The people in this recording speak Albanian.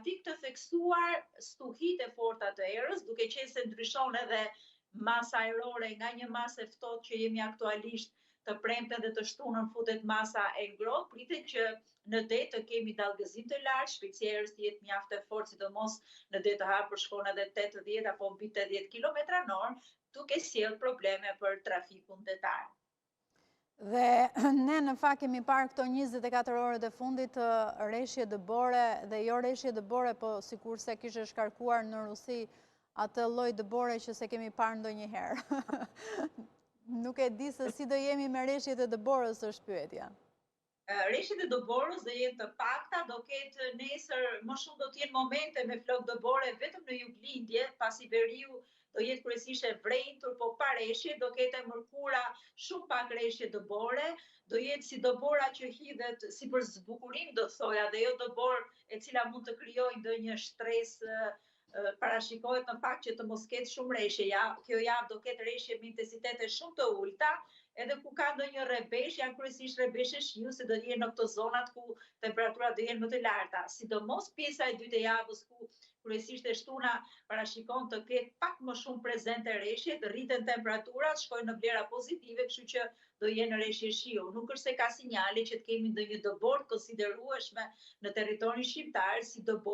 automatik të theksuar stuhit e forta të erës, duke qenë se ndryshon edhe masa ajrore nga një masë e ftohtë që jemi aktualisht të premten dhe të shtunën futet masa e ngrohtë, pritet që në det të kemi dallgëzim të lartë, shpejtësia e erës të jetë mjaft e fortë, sidomos në det të hapur shkon edhe 80 apo mbi 80 km/h, duke sjellë probleme për trafikun detar. Dhe ne në fakt kemi parë këto 24 orët e fundit rreshje dëbore, dhe jo rreshje dëbore, po sikurse kishte shkarkuar në Rusi atë lloj dëbore që se kemi parë ndonjëherë. Nuk e di se si do jemi me rreshjet e dëborës, është pyetja. Rreshjet e dëborës do jenë të pakta, do ketë nesër më shumë do të jenë momente me flok dëbore vetëm në juglindje, pasi veriu do jetë kryesisht e vrentur, po pa rreshje, do ketë mërkura, shumë pak rreshje dëbore, do jetë si dëbora që hidhet si për zbukurim, do thoja, dhe jo dëbor e cila mund të krijojë ndonjë stres. Parashikohet në fakt që të mos ketë shumë rreshje. Kjo javë do ketë rreshje me intensitete shumë të ulta, edhe ku ka ndonjë rrebesh, janë kryesisht rrebeshe shiu, se do jenë në këto zonat ku temperaturat do jenë më të larta. Sidomos pjesa e dytë e javës ku kryesisht e shtuna parashikon të ketë pak më shumë prezente rreshje, të rriten temperaturat, shkojnë në vlera pozitive, kështu që do jenë rreshje shiu. Nuk është se ka sinjale që të kemi ndonjë dëbor të konsiderueshme në territorin shqiptar si dëbor